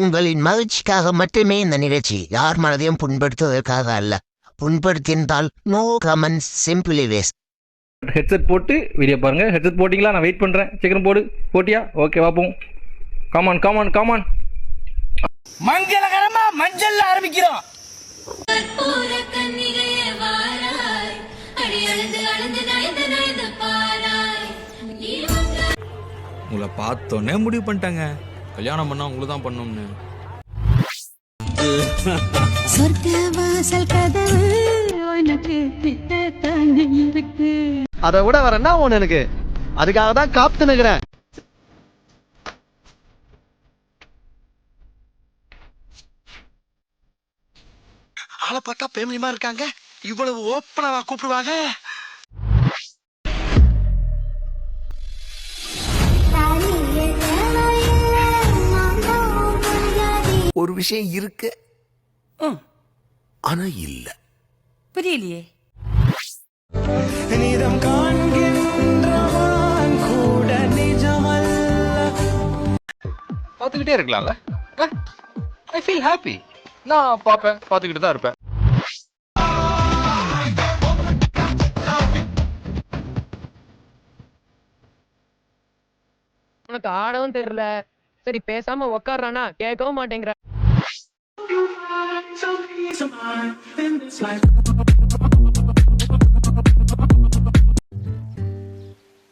உங்களின் மகிழ்ச்சிக்காக மட்டுமே இந்த நிகழ்ச்சி, யார் மனதையும் புண்படுத்துவதற்காக அல்ல. புண்படுத்தியிருந்தால் no comments, simply waste. Headset போட்டு வீடியோ பாருங்க. ஹெட்செட் போட்டிங்களா? நான் வெயிட் பண்றேன். சீக்கிரம் போடு. போட்டியா? ஓகே வாப்போம். Come on come on come on. மங்களகரமா மஞ்சள் ஆரம்பிக்கிறோம். உங்களை பார்த்தோன்னே முடிவு பண்ணிட்டாங்க, கல்யாணம் பண்ணா உங்களை தான் பண்ணணும்னு. அதை விட வர என்ன ஒண்ணு எனக்கு, அதுக்காக தான் காத்து நிக்கிறேன். ஆளை பார்த்தா பேமிலிமா இருக்காங்க, இவ்வளவு ஓப்பனாவா கூப்பிடுவாங்க. ஒரு விஷயம் இருக்கு, ஆனா இல்ல. புரியலையே. பார்த்துக்கிட்டே இருக்கலாம்ல. I feel happy. நான் பார்ப்பேன், பார்த்துக்கிட்டு தான் இருப்பேன். உனக்கு ஆடவும் தெரியல, சரி பேசாம உக்காடுறானா கேட்கவும் மாட்டேங்கிற.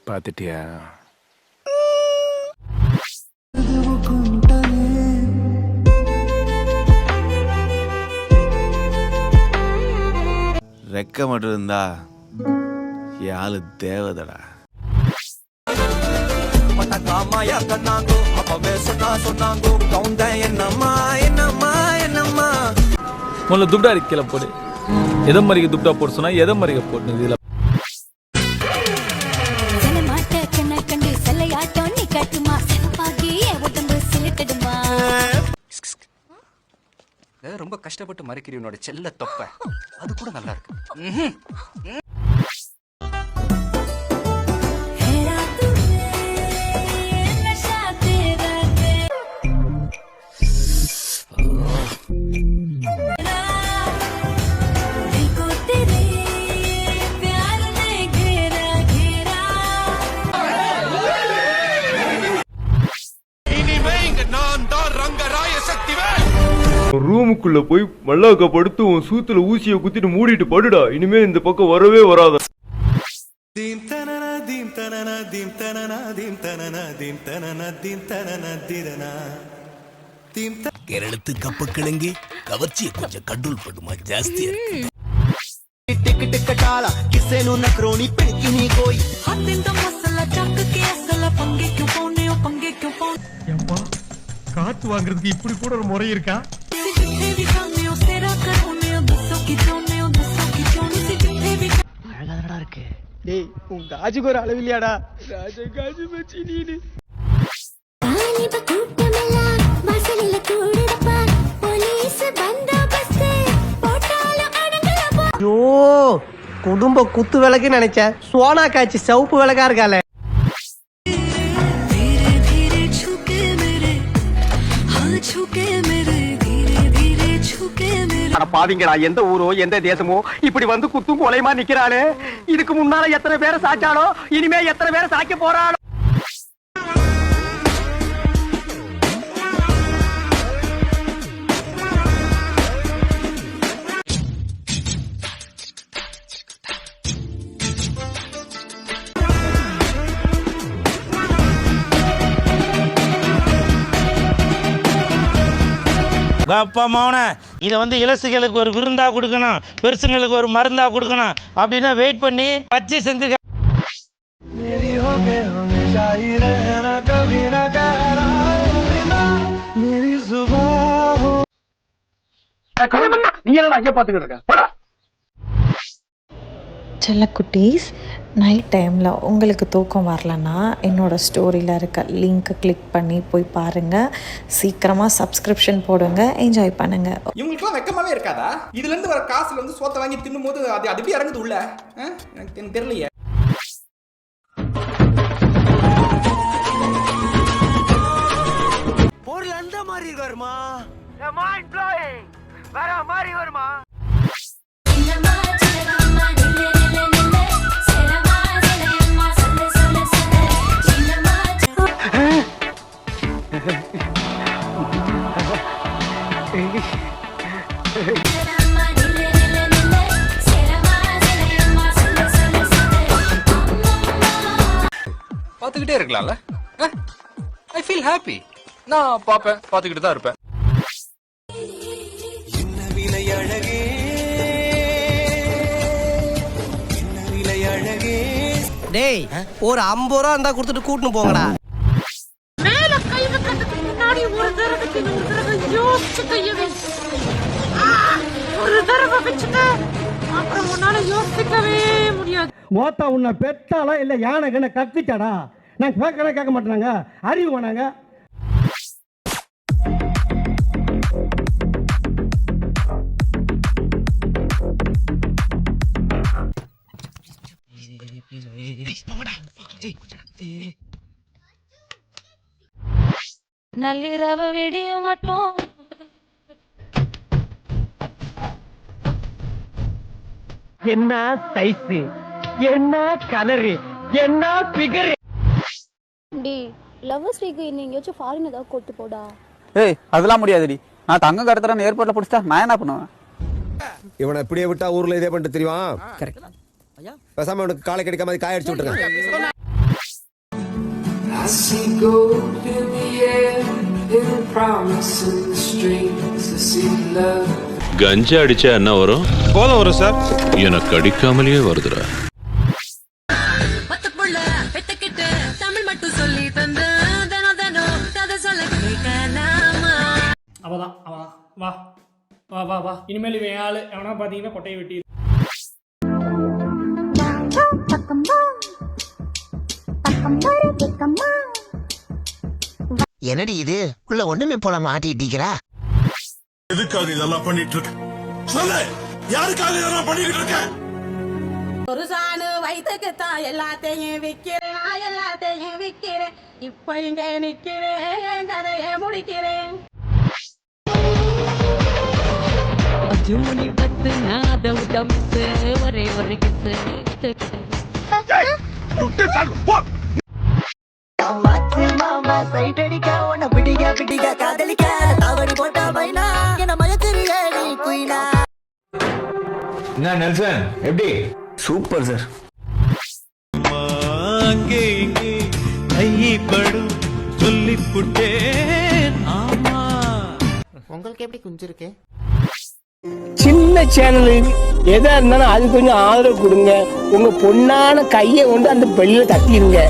பாத்துட்டியா? ரெக்க மட்டும் இருந்தா யாழு தேவதடா. முதல்ல துப்டா கீழே போடு. எதை மாதிரி துப்டா போட சொன்னா எதை மாதிரி போட்டு இதுல ரொம்ப கஷ்டப்பட்டு மறைக்கிறவனோட செல்ல தொப்ப அது கூட நல்லா இருக்கு. ரூமுக்குள்ள போய் மல்லாக்க படுத்து உன் சூத்துல ஊசிய குத்திட்டு மூடிட்டு படுடா. இனிமே இந்த பக்கம் வரவே வராத. கேரளத்து கப்ப கிழங்கி கவர்ச்சியை கொஞ்சம் கண்ட்ரோல் பண்ணுமா, ஜாஸ்தியா இருக்கு. காத்து வாங்குறதுக்கு இப்படி கூட ஒரு முறை இருக்கா? அழகாதடா இருக்கு. டேய் உன் காஜுக்கு ஒரு அளவு இல்லையாடா? ராஜ காஜு மச்சி நீனு. ஐயோ, குடும்ப குத்து விளக்குன்னு நினைச்சேன். சோனா காய்ச்சி சிவப்பு விளக்கா இருக்கால. பாவிங்களா, எந்த ஊரோ எந்த தேசமோ இப்படி வந்து குத்தும் கொலைமா நிக்கிறாளே. இதுக்கு முன்னால எத்தனை பேரை சாச்சாலோ, இனிமே எத்தனை பேரை சாய்க்க போறாளோ. இதை வந்து இலசுகளுக்கு ஒரு விருந்தா கொடுக்கணும், பெருசுங்களுக்கு ஒரு மருந்தா கொடுக்கணும் அப்படின்னு வெயிட் பண்ணி வச்சு செஞ்சு. செல்லக்குட்டீஸ், நைட் டைமில் உங்களுக்கு தூக்கம் வரலன்னா என்னோடய ஸ்டோரியில் இருக்க லிங்க்கை கிளிக் பண்ணி போய் பாருங்கள். சீக்கிரமாக சப்ஸ்கிரிப்ஷன் போடுங்க, என்ஜாய் பண்ணுங்கள். இவங்களுக்குலாம் வெக்கமாவே இருக்காதா? இதுல இருந்து வர காசுல வந்து சோத்தை வாங்கி தின்னும் போது அது எப்படி இறங்குது உள்ள? எனக்கு தெரியலையே. பொருள் அந்த மாதிரி இருக்காருமா. மைண்ட் ப்ளோயிங் வேற மாதிரி வருமா? பார்த்துக்கிட்டே இருக்கலாம்ல. I feel happy. நான் பார்ப்பேன், பார்த்துக்கிட்டு தான் இருப்பேன். டேய் ஒரு 50 ரூபா இருந்தா கொடுத்துட்டு கூட்டிட்டு போங்கடா. மேல கை வைக்கிறதுக்கு முன்னாடி ஒரு தடவை யோசிச்சு கைய வை. ஒரு தடவை வச்சுட்டு அப்புறம் உன்னால யோசிக்கவே முடியாது. மோத்தா உன்னை பெத்தாலா இல்ல யானை கண்ண கக்குச்சாடா? நான் கேட்க மாட்டேனாங்க, அறிவு வேணாங்க. நள்ளிரவு விடிய மட்டும் என்ன சைஸ், என்ன கலரு, என்ன பிகர். லவ்வர்ஸ் வீக் எங்கேயாச்சும் ஃபாரின் ஏதாவது கூட்டு போடா. ஏய் அதெல்லாம் முடியாதுடி. நான் தங்கம் கடத்துறேன்னு ஏர்போர்ட்ல பிடிச்சா நான் என்ன பண்ணுவேன்? இவனை இப்படியே விட்டா ஊர்ல இதே பண்ணிட்டு தெரியுமா? பேசாம அவனுக்கு காலை கிடைக்காம மாதிரி காய அடிச்சு விட்டுருங்க. கஞ்சா அடிச்சா என்ன வரும்? கோலம் வரும் சார். எனக்கு அடிக்காமலேயே வருதுடா. தமிழ் மட்டும் சொல்லி தந்து தினம் தினம் கதை சொல்ல கேட்கலாமா? அவதான் வா வா வா வா. இனிமேல் இவன் ஆளு எவனா பாத்தீங்கன்னா கொட்டையை வெட்டி. என்னடி இது உள்ள ஒண்ணுமே போல மாட்டிட்டீங்களா? எதுக்காக இதெல்லாம் பண்ணிட்டு இருக்க? சொல்லு, யாருக்காக இதெல்லாம் பண்ணிட்டு இருக்க? ஒரு சாணு வயிற்றுக்குத்தான் எல்லாத்தையும் விற்கிறேன். இப்ப இங்க நிக்கிறேன், கதையை முடிக்கிறேன். ஜூனி பத்து நாதம் டம்ஸ் ஒரே ஒரு கிசு. மாமா சைட் அடிக்க உன்னை பிடிக்க காதலிக்க தவறி போட்ட பைனா என்ன மயக்கிறிய நீ குயினா. என்ன நெல்சன் எப்படி? Super sir. அங்கே இங்கே கைப்படும் சொல்லி புட்டேன். ஆமா உங்களுக்கு எப்படி குஞ்சிருக்கு? சின்ன சேனல் எதா இருந்தாலும் அது கொஞ்சம் ஆதரவு கொடுங்க. உங்க பொண்ணான கையை கொண்டு அந்த பெல்ல தட்டிடுங்க.